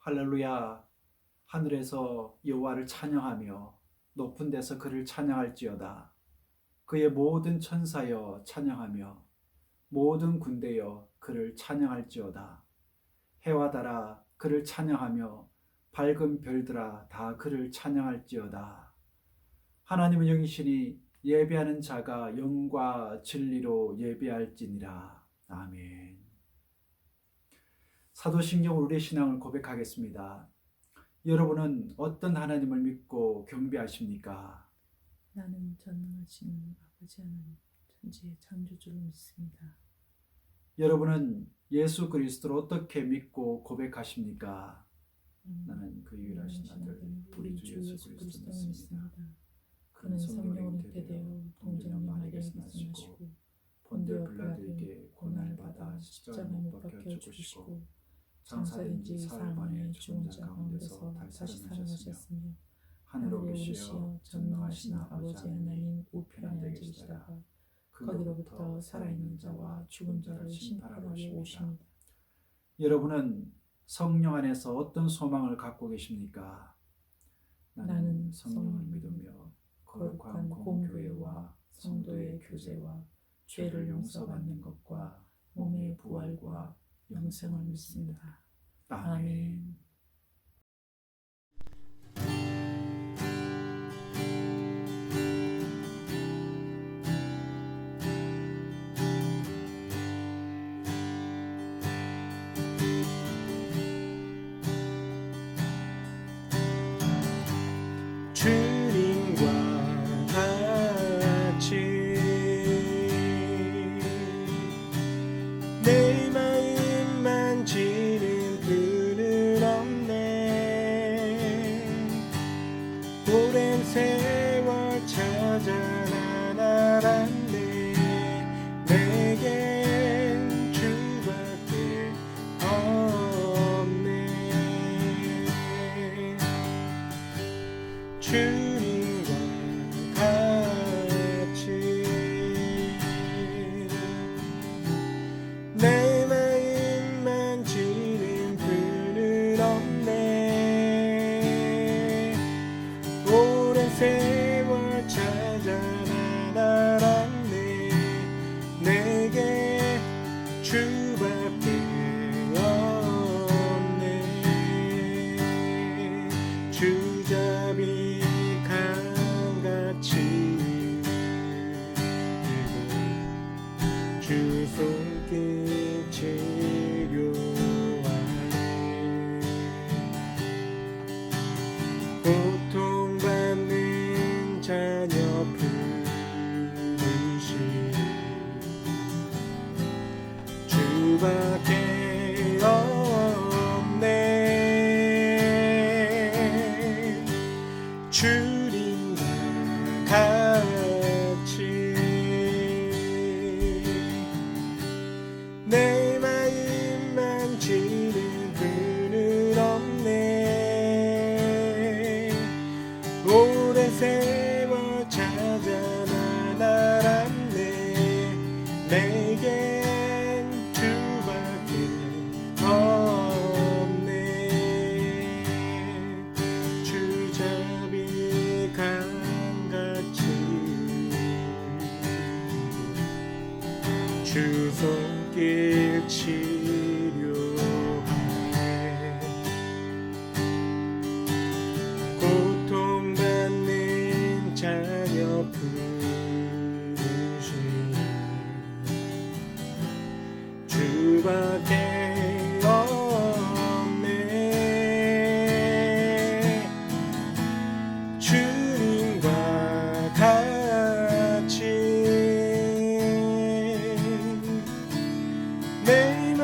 할렐루야. 하늘에서 여호와를 찬양하며 높은 데서 그를 찬양할지어다. 그의 모든 천사여 찬양하며 모든 군대여 그를 찬양할지어다. 해와 달아 그를 찬양하며 밝은 별들아 다 그를 찬양할지어다. 하나님은 영이시니 예배하는 자가 영과 진리로 예배할지니라. 아멘. 사도신경 우리의 신앙을 고백하겠습니다. 여러분은 어떤 하나님을 믿고 경배하십니까? 나는 전능하신 아버지 하나님, 천지의 창조주를 믿습니다. 여러분은 예수 그리스도를 어떻게 믿고 고백하십니까? 나는 그 유일하신 아들 우리 주 예수 그리스도를 믿습니다. 그는 성령으로 잉태되어 동정 마리아에게 나시고 본디오 빌라도에게 고난을 받아 십자가에 못 박혀 죽으시고 장사된 지 사흘 만에 죽은 자 가운데서 다시 살아나셨으며 하늘에 오르시어 전능하신 아버지 하나님 우편에 앉으시다가 거기로부터 살아있는 자와 죽은 자를 심판하러 오십니다. 여러분은 성령 안에서 어떤 소망을 갖고 계십니까? 나는 성령을 믿으며 거룩한 공교회와 성도의 교제와 죄를 용서받는 것과 몸의 부활과 영생을 믿습니다. 아멘. 주님과 같이 내 마음 만지는 분은 없네. 오랜 세월 찾아 난 알았네. 내겐 주밖에 없네. 주님과 같이 내 마음 만지는 분은 없네. 오랜 세월 찾아 난 알았네. 내게 주밖에 없네. 주잡이 강같이 주 손길 치료하네. 고통받는 자녀 부르시 주밖에 없네. 주님과 같이 내 마음 만지는 분은 없네. 오랜 세월 찾아 난 알았네. 내겐 주밖에 없네. 주잡이 강같이 주 손길 치료하네. 고통받는 자녀 부르시 주밖에 없네. 주님과 같이 내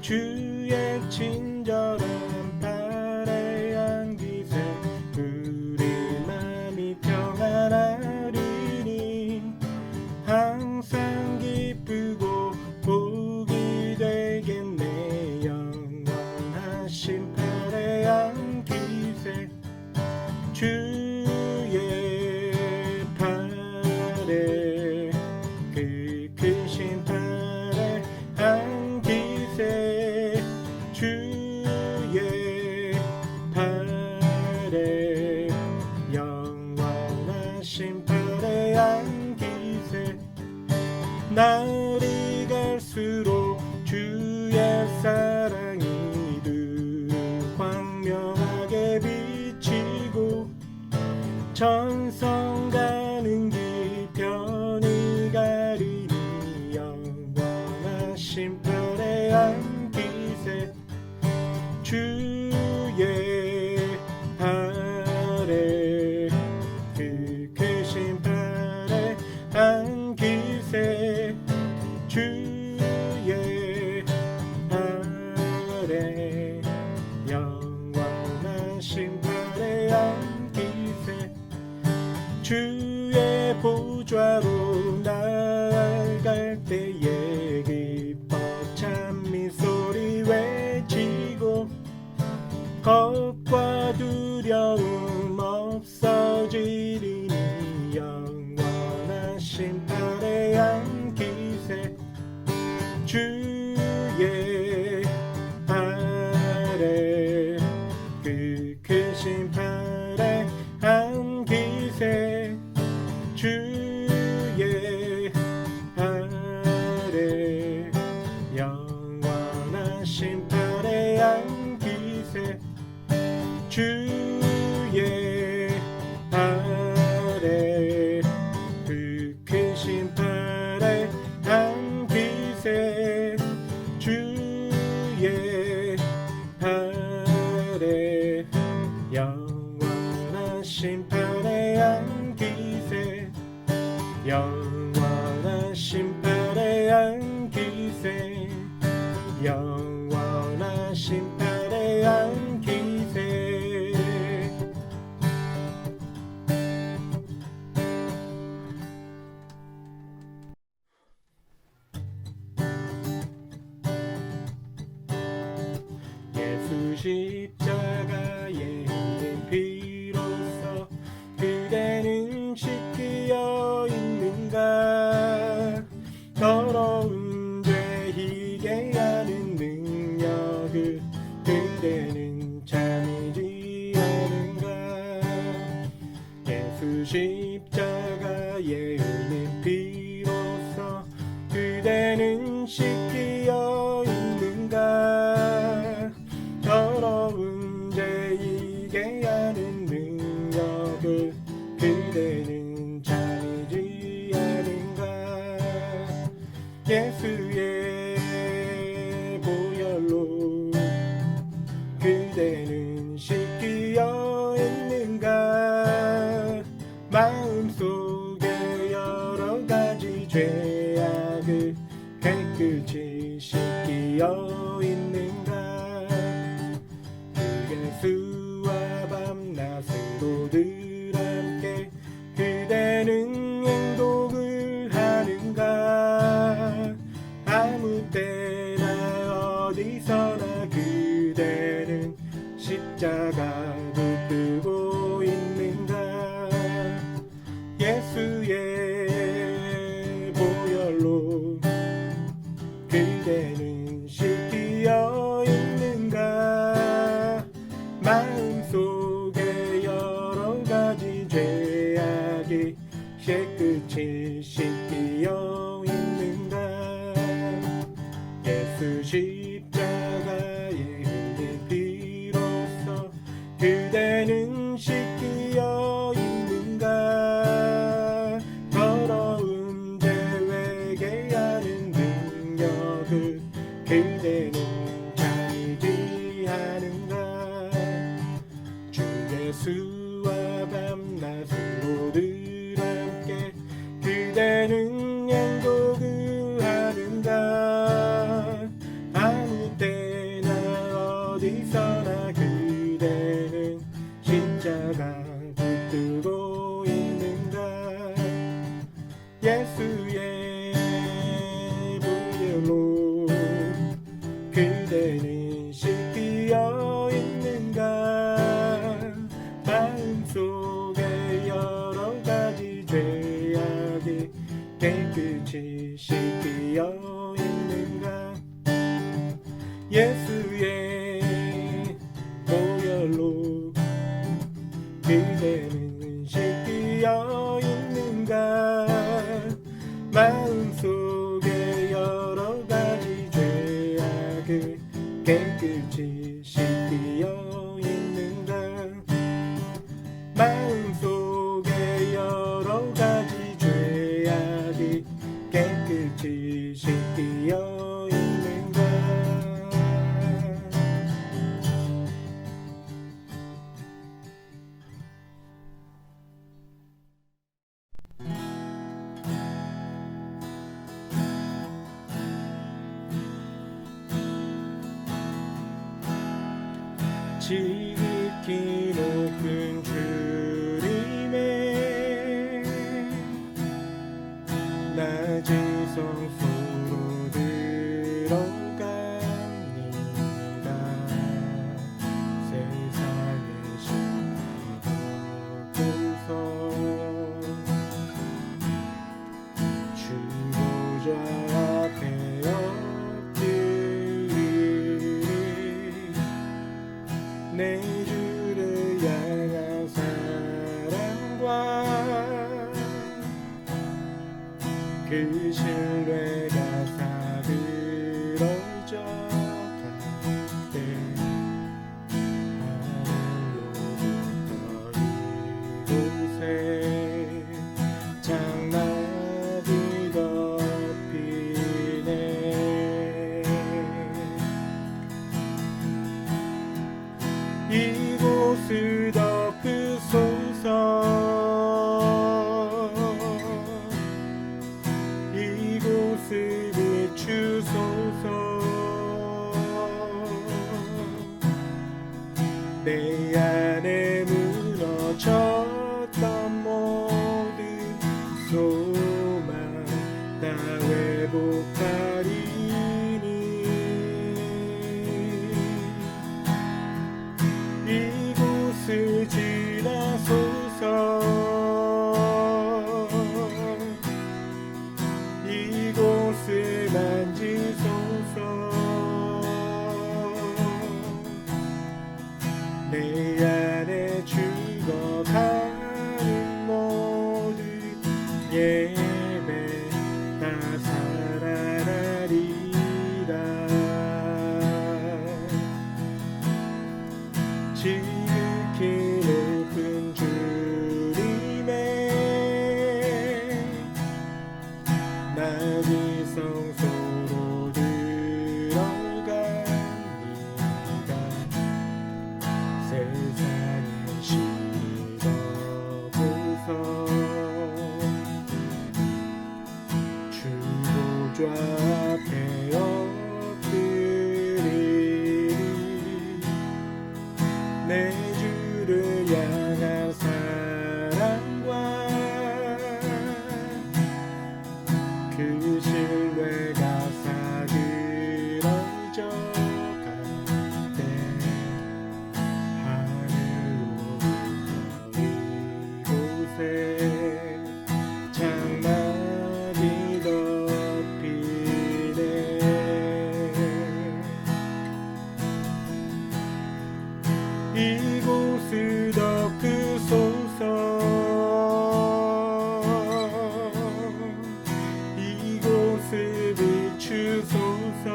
주의 친절한 팔의 향기세 우리 맘이 평안하리니 항상 기쁘고 복이 되겠네 영원하신 팔의 향기세 주의 팔에 그 크신 팔의 향기세 주의 팔에 영원하신 팔의 향기세 날이 갈수록 주의 사랑이 더 광명하게 비치고 천성 가는 길 편히 가리니 영원하신 팔의 향기세 주의 팔에 그 크신 팔의 향기세 주의 팔에 영원하신 팔의 향기세 주의 보좌로 나아갈 때에 기뻐 찬미 소리 외치고 겁과 두려움 없어지리니 영원하신 팔의 향기세 주의 팔에 그 크신 팔의 향기세 주의 팔에 영원하신 팔의 향기세 주의 팔에 그 크신 팔의 향기세 주의 팔에 영원하신 팔의 향기세 영원하신 팔의 향기세 영원하신 팔의 향기세 예수 십자가의 피로써 그대는 씻기어 있는가 더러운 죄 희게 하는 능력을 그대는 참이지 않은가 예수 십자가의 흘린 피로써 그대는 씻기어 있는가 더러운 죄이게 하는 능력을 그대는 참이지 않은가 예수의 보혈로 그대는 씻기어 있는가 마음속에 여러가지 죄악을 깨끗이 씻기어 있는가 그 예수와 밤낮으로 늘 함께 그대는 행복을 하는가 아무 때나 어디서나 그대는 십자가 붙들고 있는가 예수의 보혈로 그대는 씻기어 있는가 마음속에 여러가지 죄악이 깨끗이 씻기어 있는가 예수 십자가의 흘린 피로써 그대는 씻기어 있는가 더러운 죄 외게 하는 능력을 그대는 참이지 않은가 주 예수와 밤낮으로 늘 함께 그대는 행복을 하는가 아무 때 그대는 씻기어 있는가 마음속에 여러 가지 죄악이 깨끗이 씻기어 있는가 예수의 보혈로 그대는 씻기어 있는가 마음속에 여러 가지 죄악을 깨끗이 씻기어 있는가 마음속에 여러 가지 죄악이 깨끗이 씻기어 있는가 지극히 높은 주님의 낮은 성소로 들어갑니다 세상의 신비로서 주보좌 앞에 내 주를 향한 사랑과 그 신뢰가 사그러져 갈 때 하늘로부터 이곳에 장막이 덮이네 이곳을 덮으소서 이곳을 비추소서 내 안에 무너졌던 모든 소망 다 회복하리니 이곳을 지나소서 이곳을 만지소서 내 안에 죽어가는 모든 예배 다 살아나리라 지극히 높은 주님의 낮은 성소로 들어갑니다 세상의 신비로부터 주보좌 앞에 엎드리리 내 주를 향한 사랑과 그 신뢰가 사그러져 갈 때 하늘로부터 이곳에 장막이 덮이네 이곳을 덮으소서 이곳을 비추소서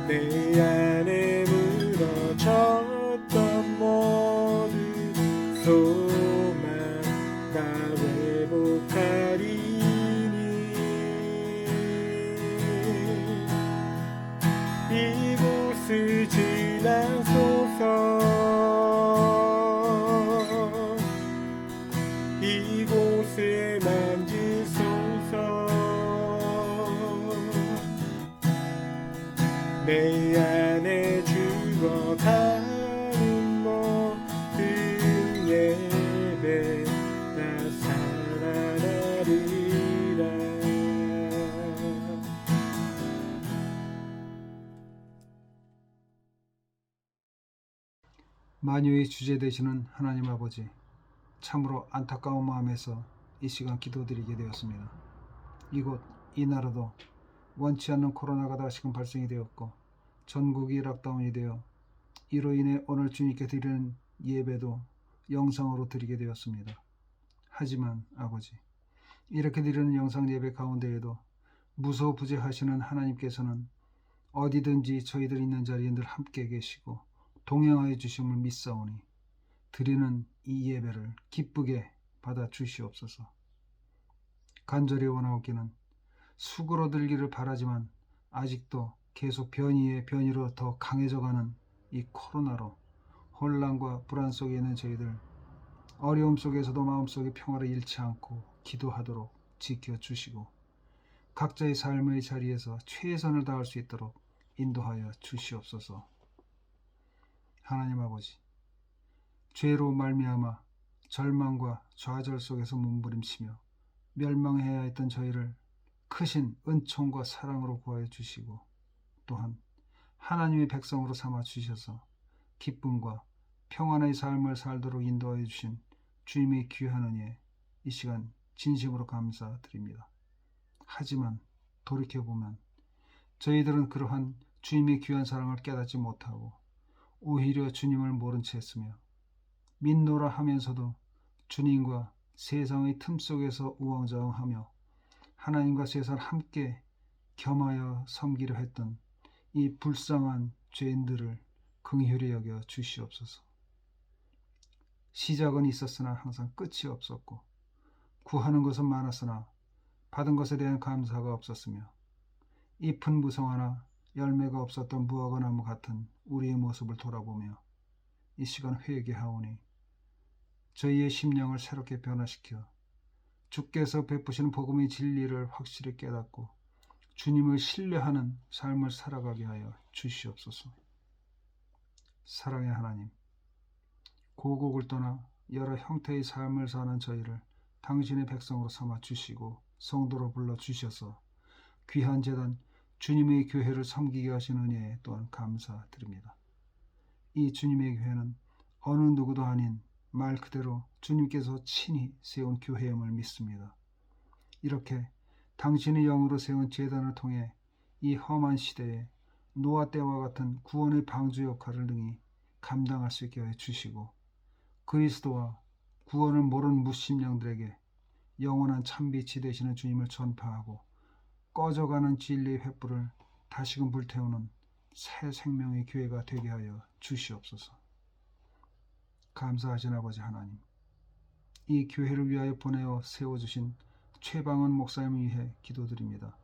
내 안에 무너졌던 모든 소망 다 회복하리니 이곳을 지나소서 이곳을 만지소서 내 안에 죽어가는 모든 예배 다 살아나리라 만유의 주제 되시는 하나님 아버지, 참으로 안타까운 마음에서 이 시간 기도드리게 되었습니다. 이곳 이 나라도 원치 않는 코로나가 다시금 발생이 되었고 전국이 락다운이 되어 이로 인해 오늘 주님께 드리는 예배도 영상으로 드리게 되었습니다. 하지만 아버지, 이렇게 드리는 영상 예배 가운데에도 무소부재하시는 하나님께서는 어디든지 저희들 있는 자리에 늘 함께 계시고 동행하여 주심을 믿사오니 드리는 이 예배를 기쁘게 받아 주시옵소서. 간절히 원하옵기는 수그러들기를 바라지만 아직도 계속 변이에 변이로 더 강해져가는 이 코로나로 혼란과 불안 속에 있는 저희들, 어려움 속에서도 마음속에 평화를 잃지 않고 기도하도록 지켜주시고 각자의 삶의 자리에서 최선을 다할 수 있도록 인도하여 주시옵소서. 하나님 아버지, 죄로 말미암아 절망과 좌절 속에서 몸부림치며 멸망해야 했던 저희를 크신 은총과 사랑으로 구하여 주시고 또한 하나님의 백성으로 삼아 주셔서 기쁨과 평안의 삶을 살도록 인도하여 주신 주님의 귀한 은혜에 이 시간 진심으로 감사드립니다. 하지만 돌이켜보면 저희들은 그러한 주님의 귀한 사랑을 깨닫지 못하고 오히려 주님을 모른 채 했으며 믿노라 하면서도 주님과 세상의 틈 속에서 우왕좌왕하며 하나님과 세상을 함께 겸하여 섬기려 했던 이 불쌍한 죄인들을 긍휼히 여겨 주시옵소서. 시작은 있었으나 항상 끝이 없었고 구하는 것은 많았으나 받은 것에 대한 감사가 없었으며 잎은 무성하나 열매가 없었던 무화과 나무 같은 우리의 모습을 돌아보며 이 시간 회개하오니 저희의 심령을 새롭게 변화시켜 주께서 베푸시는 복음의 진리를 확실히 깨닫고 주님을 신뢰하는 삶을 살아가게 하여 주시옵소서. 사랑의 하나님, 고국을 떠나 여러 형태의 삶을 사는 저희를 당신의 백성으로 삼아 주시고 성도로 불러 주셔서 귀한 제단 주님의 교회를 섬기게 하신 은혜에 또한 감사드립니다. 이 주님의 교회는 어느 누구도 아닌 말 그대로 주님께서 친히 세운 교회임을 믿습니다. 이렇게 당신의 영으로 세운 제단을 통해 이 험한 시대에 노아 때와 같은 구원의 방주 역할을 능히 감당할 수 있게 해 주시고 그리스도와 구원을 모르는 무심령들에게 영원한 참빛이 되시는 주님을 전파하고 꺼져가는 진리의 횃불을 다시금 불태우는 새 생명의 교회가 되게 하여 주시옵소서. 감사하신 아버지 하나님, 이 교회를 위하여 보내어 세워주신 최방은 목사님을 위해 기도드립니다.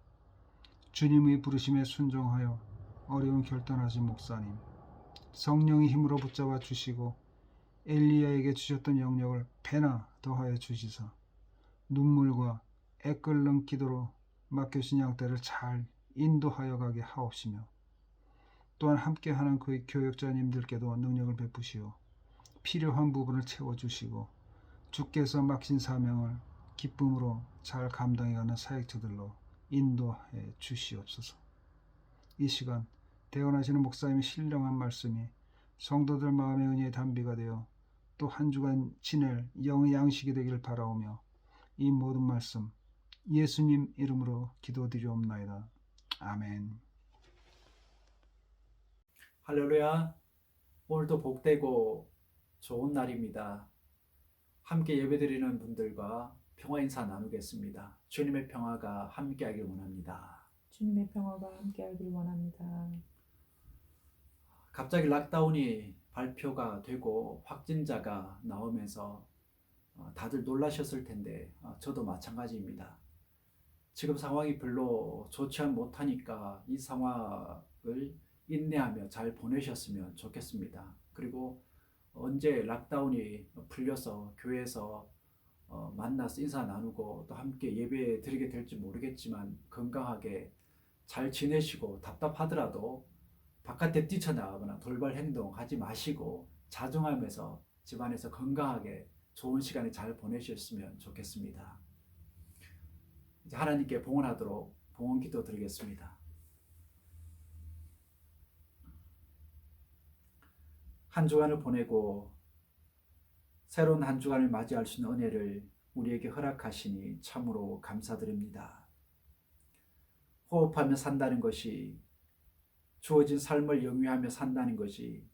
주님의 부르심에 순종하여 어려운 결단하신 목사님, 성령의 힘으로 붙잡아 주시고 엘리야에게 주셨던 영역을 배나 더하여 주시사 눈물과 애끓는 기도로 맡겨진 양떼를 잘 인도하여 가게 하옵시며 또한 함께하는 그의 교역자님들께도 능력을 베푸시어 필요한 부분을 채워주시고 주께서 맡긴 사명을 기쁨으로 잘 감당해가는 사역자들로 인도해 주시옵소서. 이 시간 대언하시는 목사님의 신령한 말씀이 성도들 마음의 은혜의 단비가 되어 또 한 주간 지낼 영의 양식이 되기를 바라오며 이 모든 말씀 예수님 이름으로 기도드리옵나이다. 아멘. 할렐루야. 오늘도 복되고 좋은 날입니다. 함께 예배드리는 분들과 평화 인사 나누겠습니다. 주님의 평화가 함께하길 원합니다. 주님의 평화가 함께하길 원합니다. 갑자기 락다운이 발표가 되고 확진자가 나오면서 다들 놀라셨을 텐데 저도 마찬가지입니다. 지금 상황이 별로 좋지 못하니까 이 상황을 인내하며 잘 보내셨으면 좋겠습니다. 그리고 언제 락다운이 풀려서 교회에서 만나서 인사 나누고 또 함께 예배 드리게 될지 모르겠지만 건강하게 잘 지내시고 답답하더라도 바깥에 뛰쳐나가거나 돌발 행동하지 마시고 자중하면서 집안에서 건강하게 좋은 시간을 잘 보내셨으면 좋겠습니다. 이제 하나님께 봉헌하도록 봉헌 기도 드리겠습니다. 한 주간을 보내고 새로운 한 주간을 맞이할 수 있는 은혜를 우리에게 허락하시니 참으로 감사드립니다. 호흡하며 산다는 것이, 주어진 삶을 영위하며 산다는 것이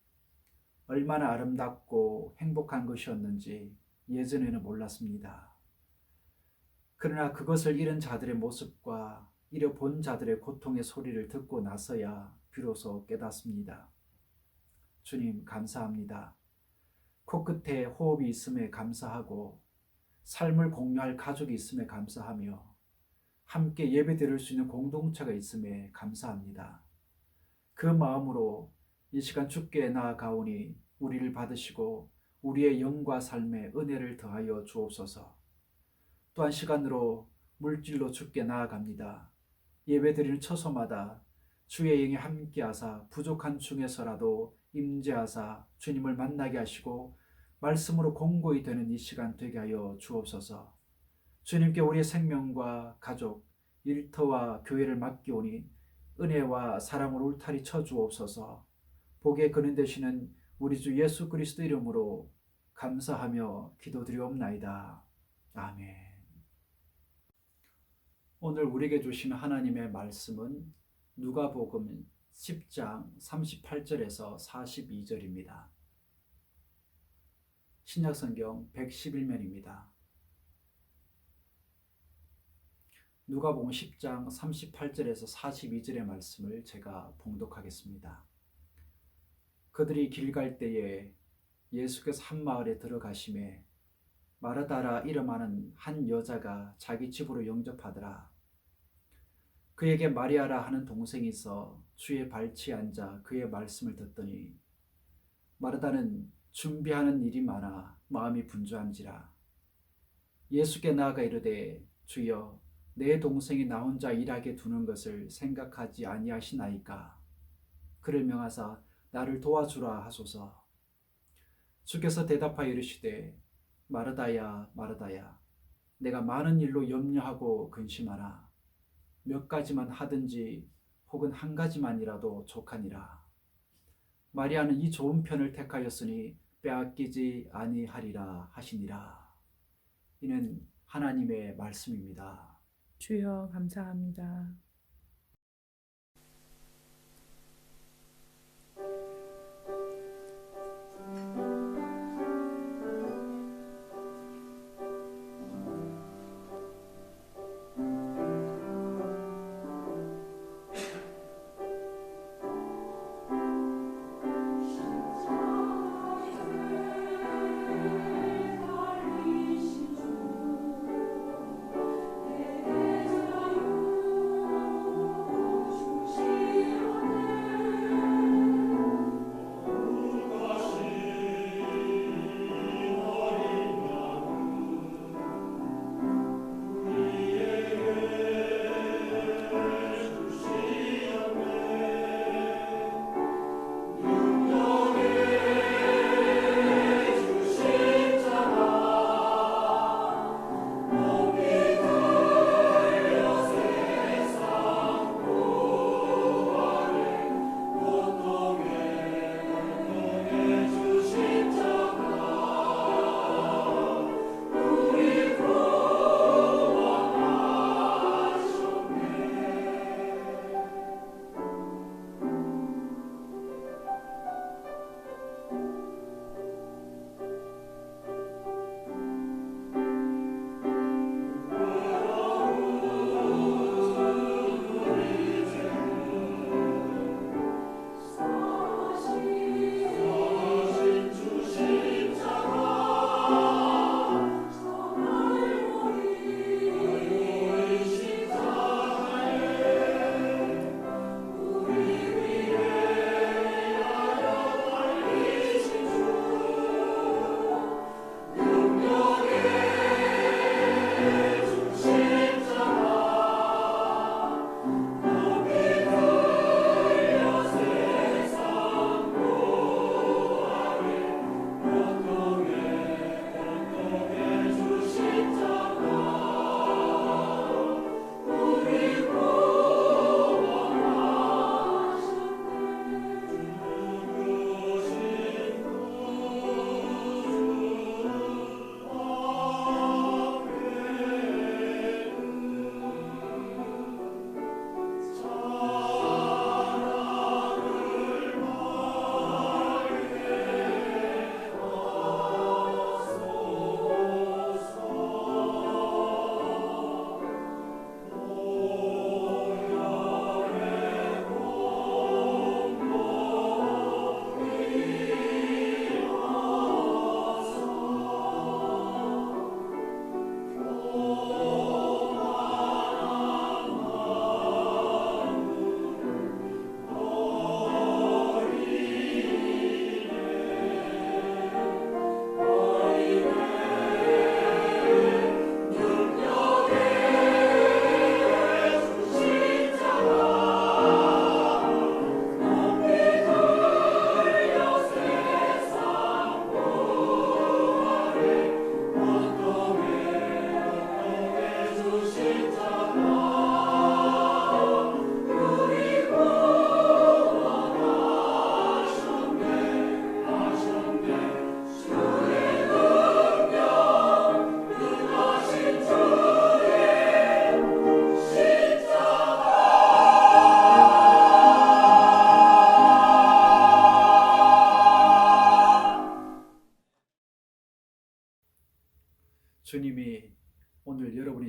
얼마나 아름답고 행복한 것이었는지 예전에는 몰랐습니다. 그러나 그것을 잃은 자들의 모습과 잃어본 자들의 고통의 소리를 듣고 나서야 비로소 깨닫습니다. 주님 감사합니다. 코끝에 호흡이 있음에 감사하고 삶을 공유할 가족이 있음에 감사하며 함께 예배드릴 수 있는 공동체가 있음에 감사합니다. 그 마음으로 이 시간 주께 나아가오니 우리를 받으시고 우리의 영과 삶에 은혜를 더하여 주옵소서. 또한 시간으로 물질로 주께 나아갑니다. 예배드리는 처소마다 주의 영이 함께하사 부족한 중에서라도 임재하사 주님을 만나게 하시고 말씀으로 공고히 되는 이 시간 되게 하여 주옵소서. 주님께 우리의 생명과 가족, 일터와 교회를 맡기오니 은혜와 사랑으로 울타리 쳐 주옵소서. 복의 근원 되시는 우리 주 예수 그리스도 이름으로 감사하며 기도드리옵나이다. 아멘. 오늘 우리에게 주신 하나님의 말씀은 누가복음 10장 38절에서 42절입니다. 신약성경 111면입니다. 누가복음 10장 38절에서 42절의 말씀을 제가 봉독하겠습니다. 그들이 길 갈 때에 예수께서 한 마을에 들어가심에 마르다라 이름하는 한 여자가 자기 집으로 영접하더라. 그에게 마리아라 하는 동생이 있어 주의 발치에 앉아 그의 말씀을 듣더니 마르다는 준비하는 일이 많아 마음이 분주한지라. 예수께 나아가 이르되 주여 내 동생이 나 혼자 일하게 두는 것을 생각하지 아니하시나이까. 그를 명하사 나를 도와주라 하소서. 주께서 대답하여 이르시되 마르다야 마르다야 내가 많은 일로 염려하고 근심하나 몇 가지만 하든지 혹은 한 가지만이라도 족하니라. 마리아는 이 좋은 편을 택하였으니 빼앗기지 아니하리라 하시니라. 이는 하나님의 말씀입니다. 주여 감사합니다.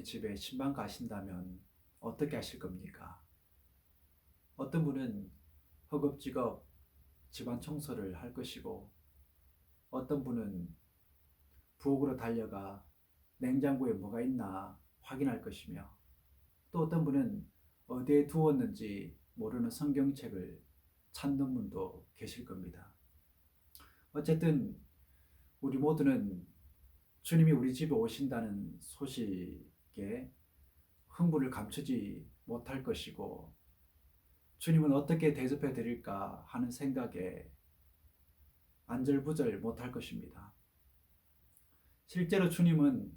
집에 신방 가신다면 어떻게 하실 겁니까? 어떤 분은 허겁지겁 집안 청소를 할 것이고, 어떤 분은 부엌으로 달려가 냉장고에 뭐가 있나 확인할 것이며, 또 어떤 분은 어디에 두었는지 모르는 성경책을 찾는 분도 계실 겁니다. 어쨌든 우리 모두는 주님이 우리 집에 오신다는 소식에 흥분을 감추지 못할 것이고, 주님은 어떻게 대접해 드릴까 하는 생각에 안절부절 못할 것입니다. 실제로 주님은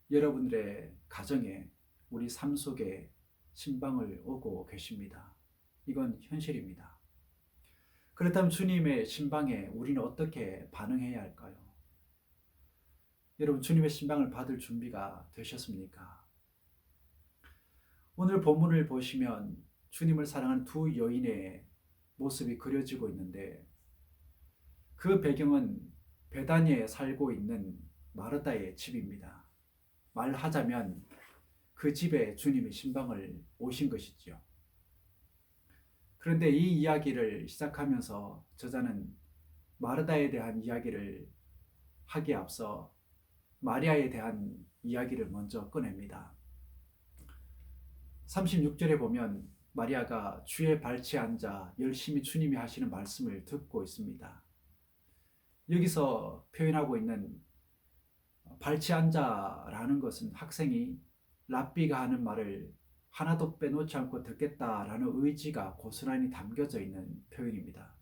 여러분들의 가정에, 우리 삶 속에 신방을 오고 계십니다. 이건 현실입니다. 그렇다면 주님의 신방에 우리는 어떻게 반응해야 할까요? 여러분, 주님의 신방을 받을 준비가 되셨습니까? 오늘 본문을 보시면 주님을 사랑하는 두 여인의 모습이 그려지고 있는데, 그 배경은 베다니에 살고 있는 마르다의 집입니다. 말하자면 그 집에 주님의 신방을 오신 것이지요. 그런데 이 이야기를 시작하면서 저자는 마르다에 대한 이야기를 하기에 앞서 마리아에 대한 이야기를 먼저 꺼냅니다. 36절에 보면 마리아가 주의 발치에 앉아 열심히 주님이 하시는 말씀을 듣고 있습니다. 여기서 표현하고 있는 발치에 앉아라는 것은 학생이 랍비가 하는 말을 하나도 빼놓지 않고 듣겠다라는 의지가 고스란히 담겨져 있는 표현입니다.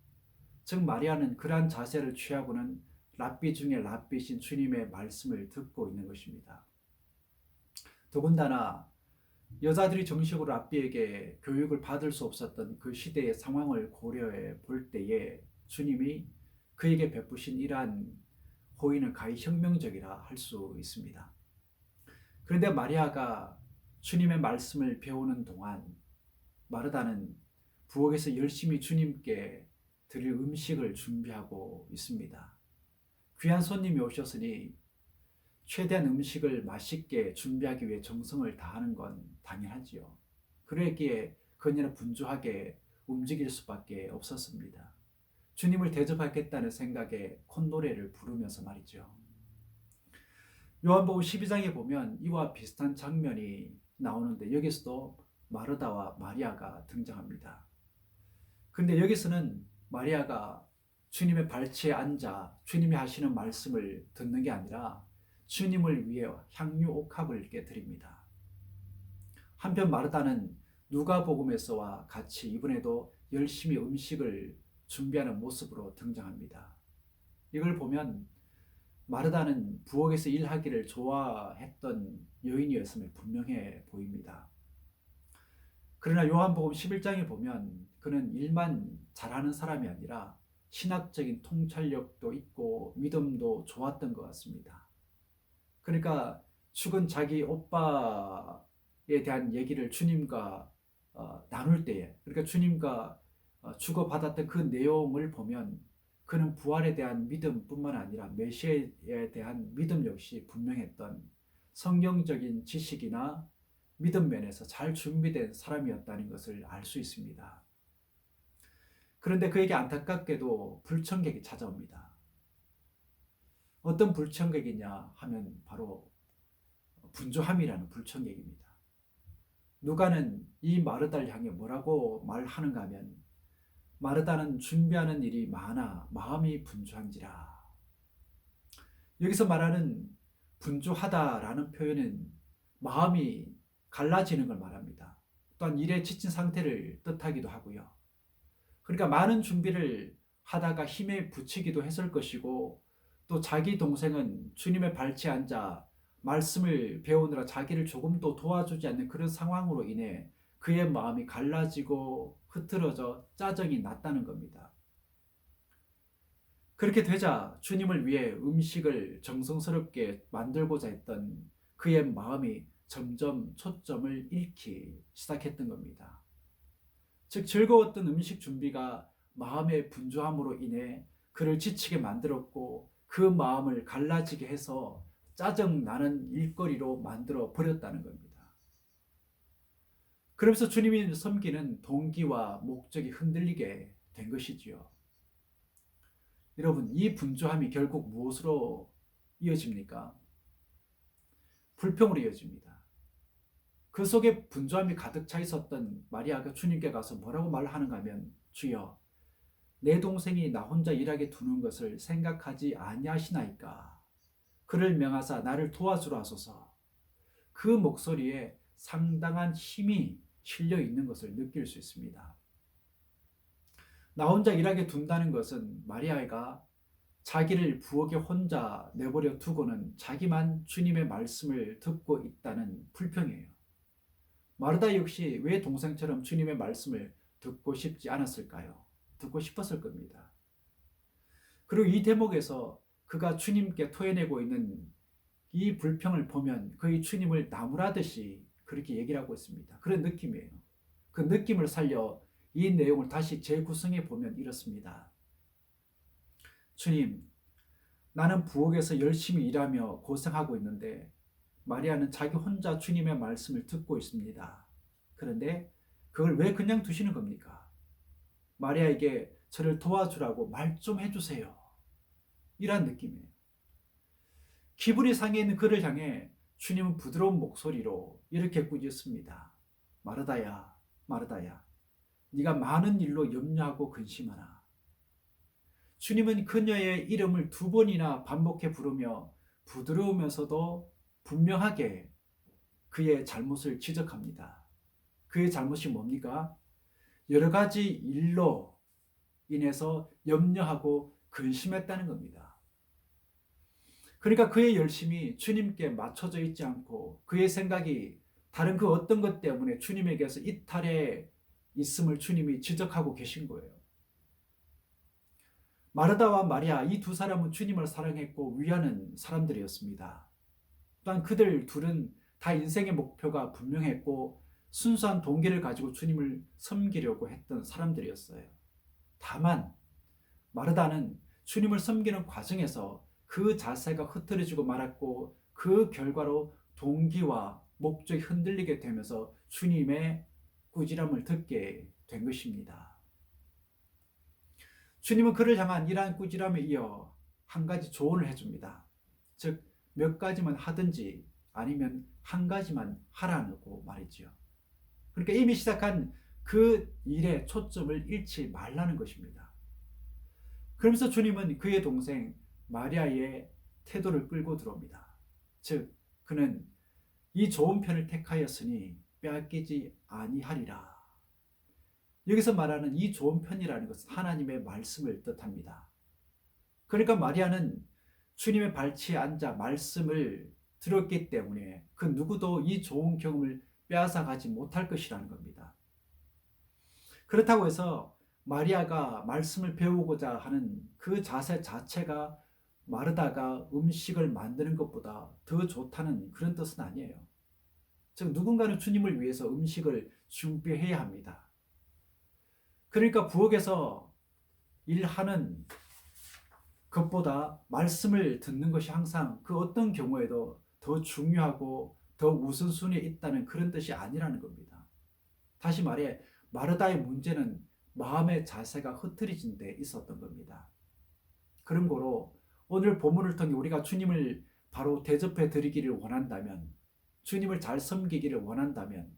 즉 마리아는 그러한 자세를 취하고는 랍비 중에 랍비신 주님의 말씀을 듣고 있는 것입니다. 더군다나 여자들이 정식으로 랍비에게 교육을 받을 수 없었던 그 시대의 상황을 고려해 볼 때에 주님이 그에게 베푸신 이러한 호의는 가히 혁명적이라 할 수 있습니다. 그런데 마리아가 주님의 말씀을 배우는 동안 마르다는 부엌에서 열심히 주님께 드릴 음식을 준비하고 있습니다. 귀한 손님이 오셨으니 최대한 음식을 맛있게 준비하기 위해 정성을 다하는 건 당연하지요. 그러기에 그녀는 분주하게 움직일 수밖에 없었습니다. 주님을 대접하겠다는 생각에 콧노래를 부르면서 말이죠. 요한복음 12장에 보면 이와 비슷한 장면이 나오는데 여기서도 마르다와 마리아가 등장합니다. 그런데 여기서는 마리아가 주님의 발치에 앉아 주님이 하시는 말씀을 듣는 게 아니라 주님을 위해 향유 옥합을 이렇게 드립니다. 한편 마르다는 누가복음에서와 같이 이번에도 열심히 음식을 준비하는 모습으로 등장합니다. 이걸 보면 마르다는 부엌에서 일하기를 좋아했던 여인이었음을 분명해 보입니다. 그러나 요한복음 11장에 보면 그는 일만 잘하는 사람이 아니라 신학적인 통찰력도 있고 믿음도 좋았던 것 같습니다. 그러니까 죽은 자기 오빠에 대한 얘기를 주님과 나눌 때에, 그러니까 주님과 주고받았던 그 내용을 보면 그는 부활에 대한 믿음뿐만 아니라 메시아에 대한 믿음 역시 분명했던 성경적인 지식이나 믿음 면에서 잘 준비된 사람이었다는 것을 알 수 있습니다. 그런데 그에게 안타깝게도 불청객이 찾아옵니다. 어떤 불청객이냐 하면 바로 분주함이라는 불청객입니다. 누가는 이 마르다를 향해 뭐라고 말하는가 하면 마르다는 준비하는 일이 많아 마음이 분주한지라. 여기서 말하는 분주하다라는 표현은 마음이 갈라지는 걸 말합니다. 또한 일에 지친 상태를 뜻하기도 하고요. 그러니까 많은 준비를 하다가 힘에 부치기도 했을 것이고, 또 자기 동생은 주님의 발치에 앉아 말씀을 배우느라 자기를 조금도 도와주지 않는 그런 상황으로 인해 그의 마음이 갈라지고 흐트러져 짜증이 났다는 겁니다. 그렇게 되자 주님을 위해 음식을 정성스럽게 만들고자 했던 그의 마음이 점점 초점을 잃기 시작했던 겁니다. 즉 즐거웠던 음식 준비가 마음의 분주함으로 인해 그를 지치게 만들었고 그 마음을 갈라지게 해서 짜증나는 일거리로 만들어 버렸다는 겁니다. 그러면서 주님이 섬기는 동기와 목적이 흔들리게 된 것이지요. 여러분, 이 분주함이 결국 무엇으로 이어집니까? 불평으로 이어집니다. 그 속에 분주함이 가득 차 있었던 마리아가 주님께 가서 뭐라고 말하는가 하면, 주여, 내 동생이 나 혼자 일하게 두는 것을 생각하지 아니하시나이까. 그를 명하사 나를 도와주라 하소서. 그 목소리에 상당한 힘이 실려 있는 것을 느낄 수 있습니다. 나 혼자 일하게 둔다는 것은 마리아가 자기를 부엌에 혼자 내버려 두고는 자기만 주님의 말씀을 듣고 있다는 불평이에요. 마르다 역시 왜 동생처럼 주님의 말씀을 듣고 싶지 않았을까요? 듣고 싶었을 겁니다. 그리고 이 대목에서 그가 주님께 토해내고 있는 이 불평을 보면 거의 주님을 나무라듯이 그렇게 얘기를 하고 있습니다. 그런 느낌이에요. 그 느낌을 살려 이 내용을 다시 재구성해 보면 이렇습니다. 주님, 나는 부엌에서 열심히 일하며 고생하고 있는데 마리아는 자기 혼자 주님의 말씀을 듣고 있습니다. 그런데 그걸 왜 그냥 두시는 겁니까? 마리아에게 저를 도와주라고 말 좀 해주세요. 이런 느낌이에요. 기분이 상해 있는 그를 향해 주님은 부드러운 목소리로 이렇게 꾸짖습니다. 마르다야, 마르다야, 네가 많은 일로 염려하고 근심하나. 주님은 그녀의 이름을 2번이나 반복해 부르며 부드러우면서도 분명하게 그의 잘못을 지적합니다. 그의 잘못이 뭡니까? 여러 가지 일로 인해서 염려하고 근심했다는 겁니다. 그러니까 그의 열심이 주님께 맞춰져 있지 않고 그의 생각이 다른 그 어떤 것 때문에 주님에게서 이탈해 있음을 주님이 지적하고 계신 거예요. 마르다와 마리아 이 두 사람은 주님을 사랑했고 위하는 사람들이었습니다. 또한 그들 둘은 다 인생의 목표가 분명했고 순수한 동기를 가지고 주님을 섬기려고 했던 사람들이었어요. 다만 마르다는 주님을 섬기는 과정에서 그 자세가 흐트러지고 말았고 그 결과로 동기와 목적이 흔들리게 되면서 주님의 꾸지람을 듣게 된 것입니다. 주님은 그를 향한 이러한 꾸지람에 이어 한 가지 조언을 해줍니다. 즉 몇 가지만 하든지 아니면 한 가지만 하라고 말이지요. 그러니까 이미 시작한 그 일에 초점을 잃지 말라는 것입니다. 그러면서 주님은 그의 동생 마리아의 태도를 끌고 들어옵니다. 즉 그는 이 좋은 편을 택하였으니 빼앗기지 아니하리라. 여기서 말하는 이 좋은 편이라는 것은 하나님의 말씀을 뜻합니다. 그러니까 마리아는 주님의 발치에 앉아 말씀을 들었기 때문에 그 누구도 이 좋은 경험을 빼앗아가지 못할 것이라는 겁니다. 그렇다고 해서 마리아가 말씀을 배우고자 하는 그 자세 자체가 마르다가 음식을 만드는 것보다 더 좋다는 그런 뜻은 아니에요. 즉 누군가는 주님을 위해서 음식을 준비해야 합니다. 그러니까 부엌에서 일하는 것보다 말씀을 듣는 것이 항상 그 어떤 경우에도 더 중요하고 더 우선순위에 있다는 그런 뜻이 아니라는 겁니다. 다시 말해 마르다의 문제는 마음의 자세가 흐트러진 데 있었던 겁니다. 그런 거로 오늘 본문을 통해 우리가 주님을 바로 대접해 드리기를 원한다면, 주님을 잘 섬기기를 원한다면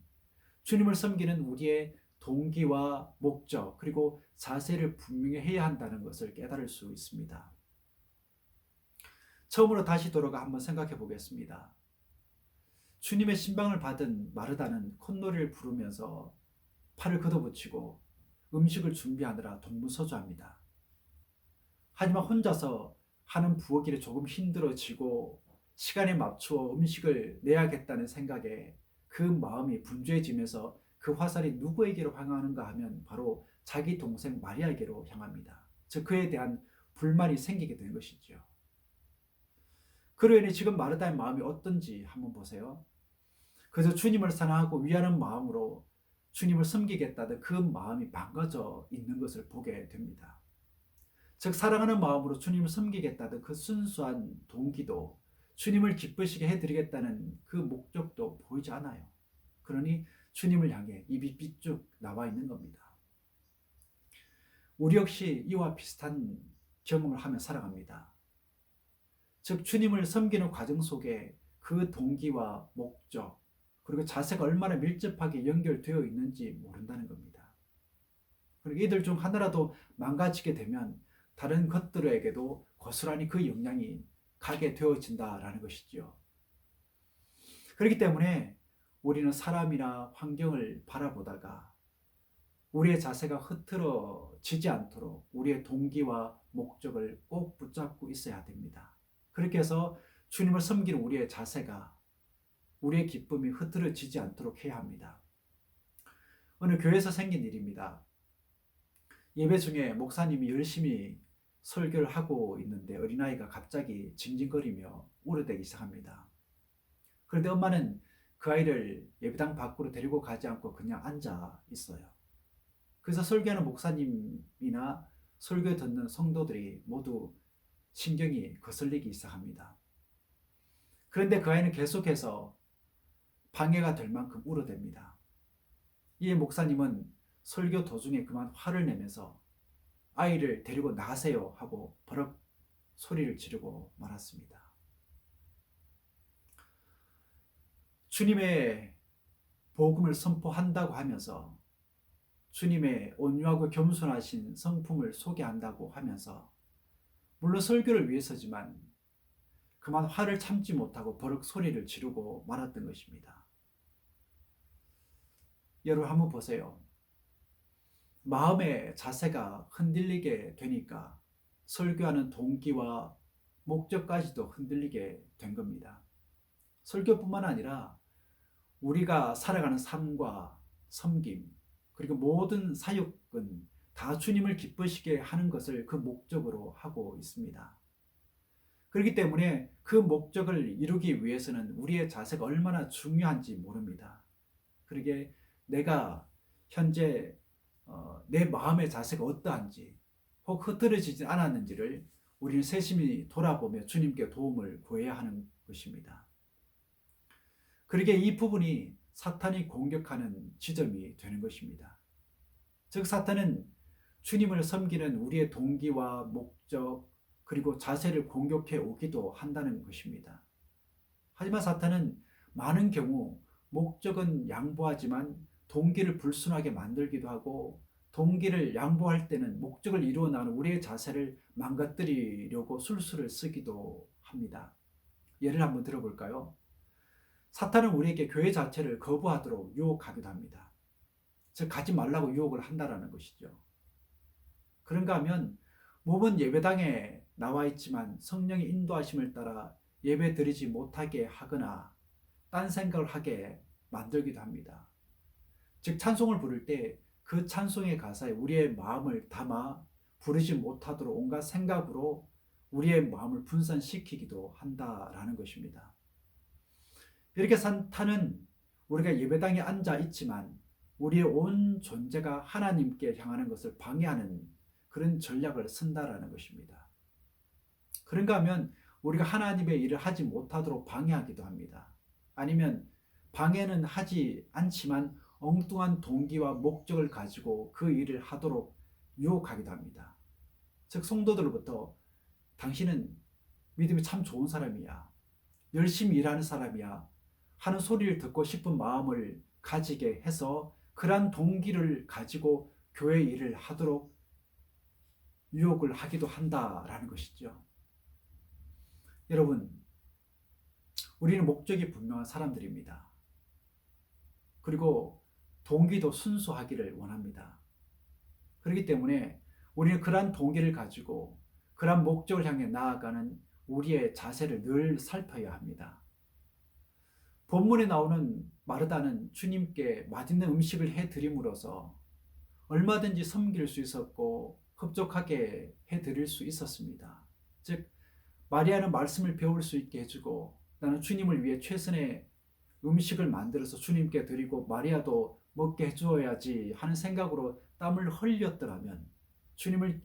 주님을 섬기는 우리의 동기와 목적 그리고 자세를 분명히 해야 한다는 것을 깨달을 수 있습니다. 처음으로 다시 돌아가 한번 생각해 보겠습니다. 주님의 신방을 받은 마르다는 콧노래를 부르면서 팔을 걷어붙이고 음식을 준비하느라 동분서주합니다. 하지만 혼자서 하는 부엌 일이 조금 힘들어지고 시간에 맞추어 음식을 내야겠다는 생각에 그 마음이 분주해지면서 그 화살이 누구에게로 향하는가 하면 바로 자기 동생 마리아에게로 향합니다. 즉 그에 대한 불만이 생기게 된 것이죠. 그로 인해 지금 마르다의 마음이 어떤지 한번 보세요. 그래서 주님을 사랑하고 위하는 마음으로 주님을 섬기겠다는 그 마음이 망가져 있는 것을 보게 됩니다. 즉 사랑하는 마음으로 주님을 섬기겠다는 그 순수한 동기도 주님을 기쁘시게 해드리겠다는 그 목적도 보이지 않아요. 그러니 주님을 향해 입이 삐쭉 나와 있는 겁니다. 우리 역시 이와 비슷한 경험을 하며 살아갑니다. 즉 주님을 섬기는 과정 속에 그 동기와 목적 그리고 자세가 얼마나 밀접하게 연결되어 있는지 모른다는 겁니다. 그리고 이들 중 하나라도 망가지게 되면 다른 것들에게도 고스란히 그 영향이 가게 되어진다라는 것이죠. 그렇기 때문에 우리는 사람이나 환경을 바라보다가 우리의 자세가 흐트러지지 않도록 우리의 동기와 목적을 꼭 붙잡고 있어야 됩니다. 그렇게 해서 주님을 섬기는 우리의 자세가 우리의 기쁨이 흐트러지지 않도록 해야 합니다. 어느 교회에서 생긴 일입니다. 예배 중에 목사님이 열심히 설교를 하고 있는데 어린아이가 갑자기 징징거리며 울어대기 시작합니다. 그런데 엄마는 그 아이를 예배당 밖으로 데리고 가지 않고 그냥 앉아 있어요. 그래서 설교하는 목사님이나 설교 듣는 성도들이 모두 신경이 거슬리기 시작합니다. 그런데 그 아이는 계속해서 방해가 될 만큼 울어댑니다. 이에 목사님은 설교 도중에 그만 화를 내면서 아이를 데리고 나가세요 하고 버럭 소리를 지르고 말았습니다. 주님의 복음을 선포한다고 하면서 주님의 온유하고 겸손하신 성품을 소개한다고 하면서 물론 설교를 위해서지만 그만 화를 참지 못하고 버럭 소리를 지르고 말았던 것입니다. 여러분 한번 보세요. 마음의 자세가 흔들리게 되니까 설교하는 동기와 목적까지도 흔들리게 된 겁니다. 설교뿐만 아니라 우리가 살아가는 삶과 섬김 그리고 모든 사역은 다 주님을 기쁘시게 하는 것을 그 목적으로 하고 있습니다. 그렇기 때문에 그 목적을 이루기 위해서는 우리의 자세가 얼마나 중요한지 모릅니다. 그러게 내가 현재 내 마음의 자세가 어떠한지 혹 흐트러지지 않았는지를 우리는 세심히 돌아보며 주님께 도움을 구해야 하는 것입니다. 그러게 이 부분이 사탄이 공격하는 지점이 되는 것입니다. 즉 사탄은 주님을 섬기는 우리의 동기와 목적 그리고 자세를 공격해 오기도 한다는 것입니다. 하지만 사탄은 많은 경우 목적은 양보하지만 동기를 불순하게 만들기도 하고 동기를 양보할 때는 목적을 이루어 나가는 우리의 자세를 망가뜨리려고 술수를 쓰기도 합니다. 예를 한번 들어볼까요? 사탄은 우리에게 교회 자체를 거부하도록 유혹하기도 합니다. 즉 가지 말라고 유혹을 한다라는 것이죠. 그런가 하면 몸은 예배당에 나와 있지만 성령의 인도하심을 따라 예배 드리지 못하게 하거나 딴 생각을 하게 만들기도 합니다. 즉 찬송을 부를 때 그 찬송의 가사에 우리의 마음을 담아 부르지 못하도록 온갖 생각으로 우리의 마음을 분산시키기도 한다라는 것입니다. 이렇게 사탄은 우리가 예배당에 앉아 있지만 우리의 온 존재가 하나님께 향하는 것을 방해하는 그런 전략을 쓴다라는 것입니다. 그런가 하면 우리가 하나님의 일을 하지 못하도록 방해하기도 합니다. 아니면 방해는 하지 않지만 엉뚱한 동기와 목적을 가지고 그 일을 하도록 유혹하기도 합니다. 즉 성도들로부터 당신은 믿음이 참 좋은 사람이야, 열심히 일하는 사람이야 하는 소리를 듣고 싶은 마음을 가지게 해서 그러한 동기를 가지고 교회 일을 하도록 유혹을 하기도 한다라는 것이죠. 여러분, 우리는 목적이 분명한 사람들입니다. 그리고 동기도 순수하기를 원합니다. 그렇기 때문에 우리는 그러한 동기를 가지고 그러한 목적을 향해 나아가는 우리의 자세를 늘 살펴야 합니다. 본문에 나오는 마르다는 주님께 맛있는 음식을 해드림으로써 얼마든지 섬길 수 있었고 흡족하게 해드릴 수 있었습니다. 즉 마리아는 말씀을 배울 수 있게 해주고 나는 주님을 위해 최선의 음식을 만들어서 주님께 드리고 마리아도 먹게 해주어야지 하는 생각으로 땀을 흘렸더라면 주님을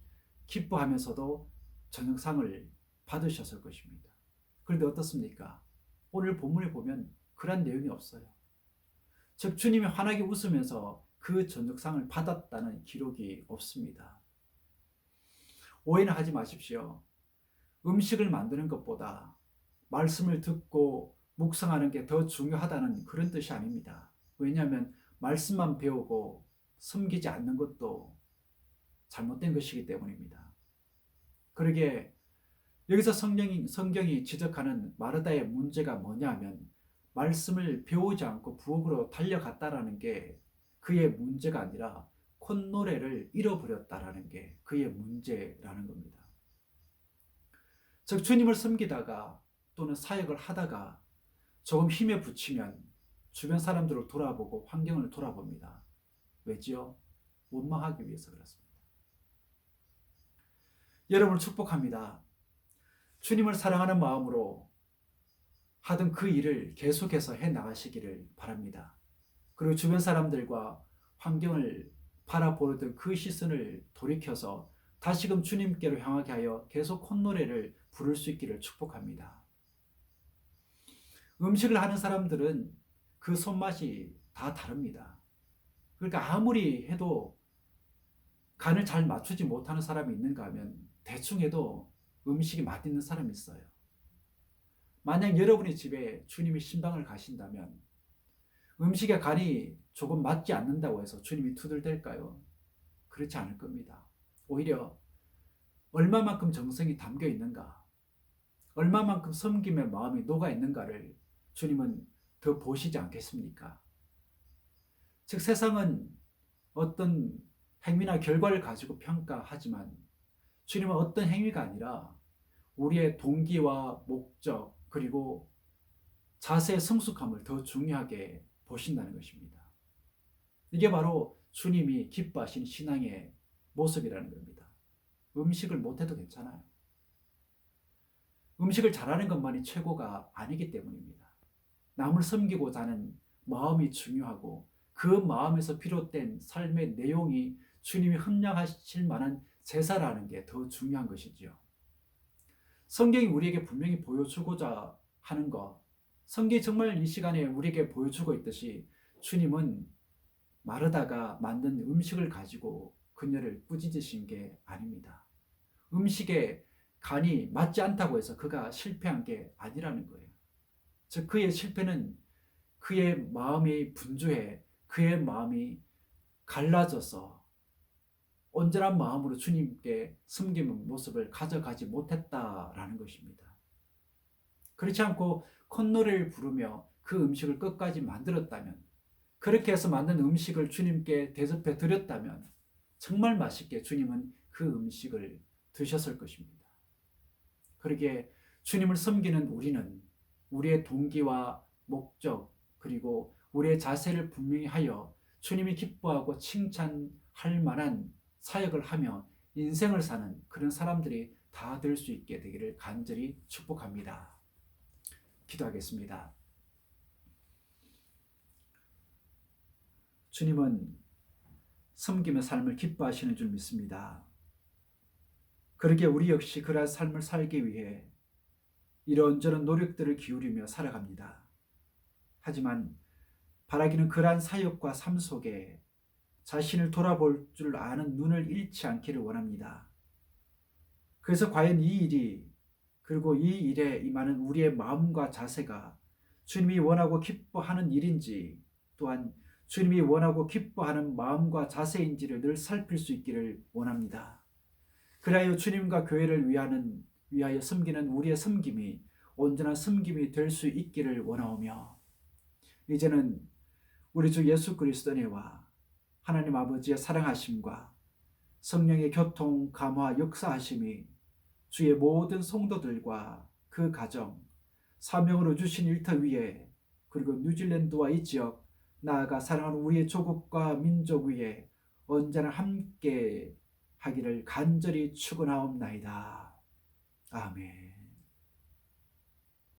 기뻐하면서도 저녁상을 받으셨을 것입니다. 그런데 어떻습니까? 오늘 본문에 보면 그런 내용이 없어요. 즉 주님이 환하게 웃으면서 그 전육상을 받았다는 기록이 없습니다. 오해는 하지 마십시오. 음식을 만드는 것보다 말씀을 듣고 묵상하는 게 더 중요하다는 그런 뜻이 아닙니다. 왜냐하면 말씀만 배우고 섬기지 않는 것도 잘못된 것이기 때문입니다. 그러기에 여기서 성경이 지적하는 마르다의 문제가 뭐냐면 말씀을 배우지 않고 부엌으로 달려갔다라는 게 그의 문제가 아니라 콧노래를 잃어버렸다라는 게 그의 문제라는 겁니다. 즉 주님을 섬기다가 또는 사역을 하다가 조금 힘에 부치면 주변 사람들을 돌아보고 환경을 돌아봅니다. 왜지요? 원망하기 위해서 그렇습니다. 여러분을 축복합니다. 주님을 사랑하는 마음으로 하던 그 일을 계속해서 해나가시기를 바랍니다. 그리고 주변 사람들과 환경을 바라보던 그 시선을 돌이켜서 다시금 주님께로 향하게 하여 계속 콧노래를 부를 수 있기를 축복합니다. 음식을 하는 사람들은 그 손맛이 다 다릅니다. 그러니까 아무리 해도 간을 잘 맞추지 못하는 사람이 있는가 하면 대충 해도 음식이 맛있는 사람이 있어요. 만약 여러분의 집에 주님이 신방을 가신다면 음식의 간이 조금 맞지 않는다고 해서 주님이 투덜댈까요? 그렇지 않을 겁니다. 오히려 얼마만큼 정성이 담겨 있는가, 얼마만큼 섬김의 마음이 녹아 있는가를 주님은 더 보시지 않겠습니까? 즉 세상은 어떤 행위나 결과를 가지고 평가하지만 주님은 어떤 행위가 아니라 우리의 동기와 목적 그리고 자세의 성숙함을 더 중요하게 보신다는 것입니다. 이게 바로 주님이 기뻐하시는 신앙의 모습이라는 겁니다. 음식을 못해도 괜찮아요. 음식을 잘하는 것만이 최고가 아니기 때문입니다. 남을 섬기고자 하는 마음이 중요하고 그 마음에서 비롯된 삶의 내용이 주님이 흠양하실 만한 제사라는 게 더 중요한 것이지요. 성경이 우리에게 분명히 보여주고자 하는 것, 성경이 정말 이 시간에 우리에게 보여주고 있듯이 주님은 마르다가 만든 음식을 가지고 그녀를 꾸짖으신 게 아닙니다. 음식에 간이 맞지 않다고 해서 그가 실패한 게 아니라는 거예요. 즉 그의 실패는 그의 마음이 분주해 그의 마음이 갈라져서 온전한 마음으로 주님께 섬기는 모습을 가져가지 못했다라는 것입니다. 그렇지 않고 콧노래를 부르며 그 음식을 끝까지 만들었다면, 그렇게 해서 만든 음식을 주님께 대접해 드렸다면 정말 맛있게 주님은 그 음식을 드셨을 것입니다. 그러기에 주님을 섬기는 우리는 우리의 동기와 목적 그리고 우리의 자세를 분명히 하여 주님이 기뻐하고 칭찬할 만한 사역을 하며 인생을 사는 그런 사람들이 다 될 수 있게 되기를 간절히 축복합니다. 기도하겠습니다. 주님은 섬김의 삶을 기뻐하시는 줄 믿습니다. 그러기에 우리 역시 그러한 삶을 살기 위해 이런저런 노력들을 기울이며 살아갑니다. 하지만 바라기는 그러한 사역과 삶 속에 자신을 돌아볼 줄 아는 눈을 잃지 않기를 원합니다. 그래서 과연 이 일이 그리고 이 일에 임하는 우리의 마음과 자세가 주님이 원하고 기뻐하는 일인지 또한 주님이 원하고 기뻐하는 마음과 자세인지를 늘 살필 수 있기를 원합니다. 그리하여 주님과 교회를 위하여 섬기는 우리의 섬김이 온전한 섬김이 될 수 있기를 원하오며 이제는 우리 주 예수 그리스도의 은혜와 하나님 아버지의 사랑하심과 성령의 교통, 감화, 역사하심이 주의 모든 성도들과 그 가정, 사명으로 주신 일터 위에 그리고 뉴질랜드와 이 지역 나아가 사랑하는 우리의 조국과 민족 위에 언제나 함께 하기를 간절히 축원하옵나이다. 아멘.